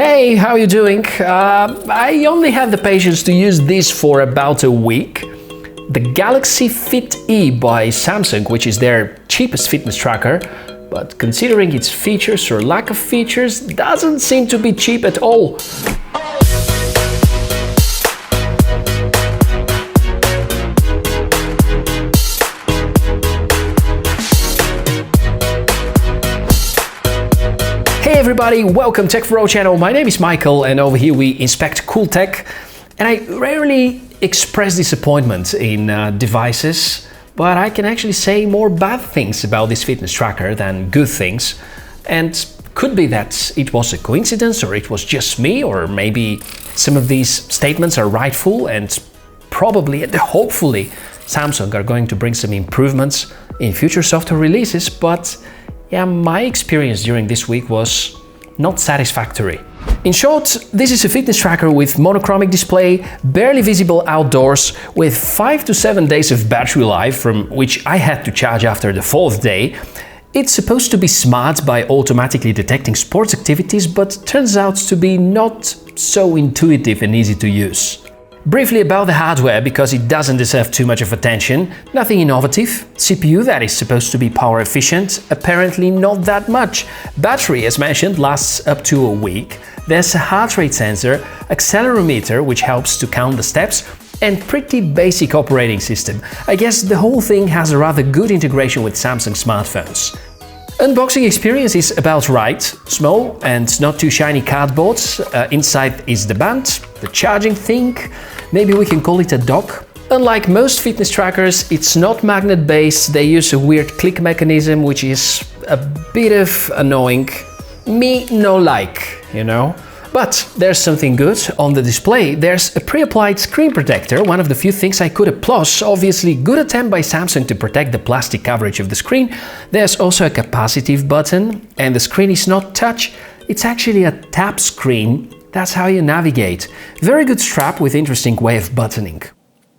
Hey, how you doing? I only have the patience to use this for about a week. The Galaxy Fit E by Samsung, which is their cheapest fitness tracker, but considering its features or lack of features, doesn't seem to be cheap at all. Hey everybody, welcome Tech for All channel. My name is Michael and over here we inspect cool tech. And I rarely express disappointment in devices, but I can actually say more bad things about this fitness tracker than good things. And could be that it was a coincidence, or it was just me, or maybe some of these statements are rightful, and probably and hopefully Samsung are going to bring some improvements in future software releases. But yeah, my experience during this week was not satisfactory. In short, this is a fitness tracker with monochromic display, barely visible outdoors, with 5 to 7 days of battery life, from which I had to charge after the 4th day. It's supposed to be smart by automatically detecting sports activities, but turns out to be not so intuitive and easy to use. Briefly about the hardware, because it doesn't deserve too much of attention. Nothing innovative. CPU that is supposed to be power efficient, apparently not that much. Battery, as mentioned, lasts up to a week. There's a heart rate sensor, accelerometer, which helps to count the steps, and pretty basic operating system. I guess the whole thing has a rather good integration with Samsung smartphones. Unboxing experience is about right. Small and not too shiny cardboard. Inside is the band, the charging thing. Maybe we can call it a dock. Unlike most fitness trackers, it's not magnet-based. They use a weird click mechanism, which is a bit of annoying. Me no like, you know. But there's something good. On the display, there's a pre-applied screen protector, one of the few things I could applaud. Obviously, good attempt by Samsung to protect the plastic coverage of the screen. There's also a capacitive button, and the screen is not touch, it's actually a tap screen. That's how you navigate. Very good strap with interesting way of buttoning.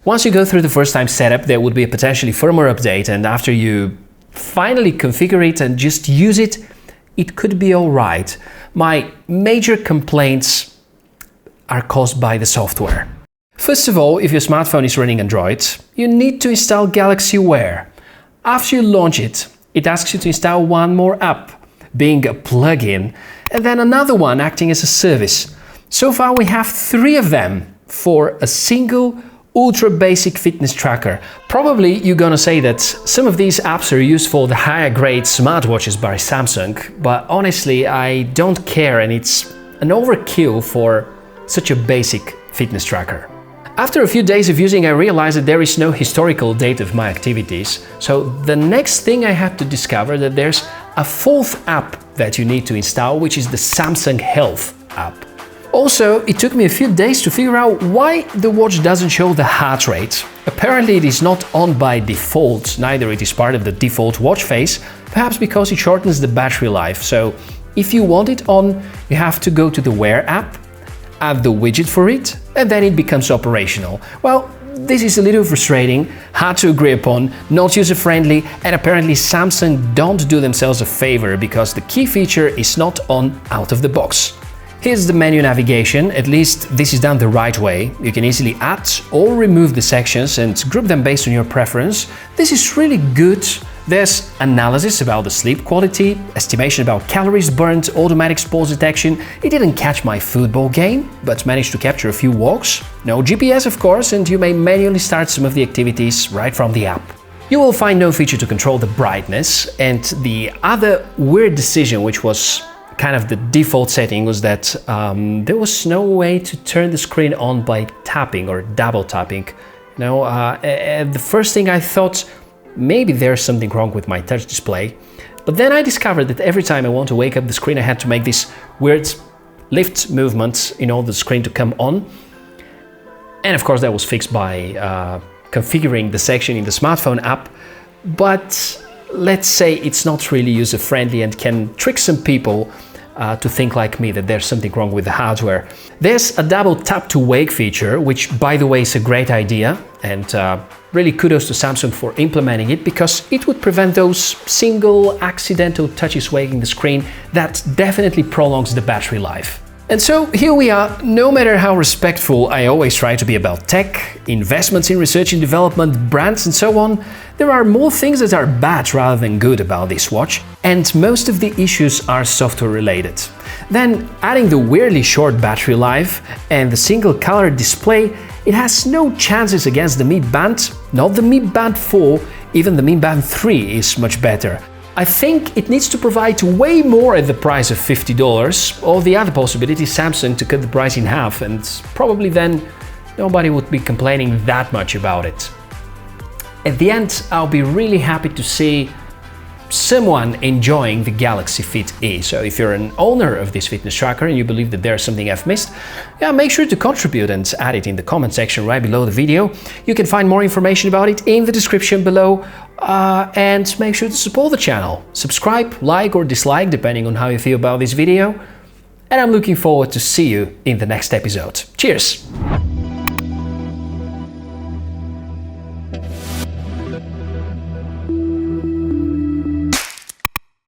Once you go through the first time setup, there would be a potentially firmware update, and after you finally configure it and just use it, it could be alright. My major complaints are caused by the software. First of all, if your smartphone is running Android, you need to install Galaxy Wear. After you launch it, it asks you to install one more app, being a plugin, and then another one acting as a service. So far we have 3 of them for a single ultra basic fitness tracker. Probably you're gonna say that some of these apps are used for the higher grade smartwatches by Samsung, but honestly I don't care, and it's an overkill for such a basic fitness tracker. After a few days of using, I realized that there is no historical data of my activities. So the next thing I had to discover that there's a 4th app that you need to install, which is the Samsung Health app. Also, it took me a few days to figure out why the watch doesn't show the heart rate. Apparently it is not on by default, neither it is part of the default watch face, perhaps because it shortens the battery life. So if you want it on, you have to go to the Wear app, add the widget for it, and then it becomes operational. Well, this is a little frustrating, hard to agree upon, not user-friendly, and apparently Samsung don't do themselves a favor because the key feature is not on out of the box. Here's the menu navigation. At least this is done the right way. You can easily add or remove the sections and group them based on your preference. This is really good. There's analysis about the sleep quality, estimation about calories burned, automatic sports detection. It didn't catch my football game, but managed to capture a few walks. No GPS, of course, and you may manually start some of the activities right from the app. You will find no feature to control the brightness, and the other weird decision, which was kind of the default setting, was that there was no way to turn the screen on by tapping or double tapping. You know, the first thing I thought, maybe there's something wrong with my touch display. But then I discovered that every time I want to wake up the screen, I had to make this weird lift movement in order for the screen to come on. And of course that was fixed by configuring the section in the smartphone app. But let's say it's not really user-friendly and can trick some people to think like me that there's something wrong with the hardware. There's a double tap to wake feature, which by the way is a great idea, and really kudos to Samsung for implementing it, because it would prevent those single accidental touches waking the screen that definitely prolongs the battery life. And so here we are. No matter how respectful I always try to be about tech, investments in research and development, brands and so on, there are more things that are bad rather than good about this watch, and most of the issues are software related. Then, adding the weirdly short battery life and the single color display, it has no chances against the Mi Band. Not the Mi Band 4, even the Mi Band 3 is much better. I think it needs to provide way more at the price of $50, or the other possibility, Samsung to cut the price in half, and probably then nobody would be complaining that much about it. At the end, I'll be really happy to see someone enjoying the Galaxy Fit E. So if you're an owner of this fitness tracker and you believe that there's something I've missed, make sure to contribute and add it in the comment section right below the video. You can find more information about it in the description below, and make sure to support the channel. Subscribe, like or dislike depending on how you feel about this video, and I'm looking forward to see you in the next episode. Cheers!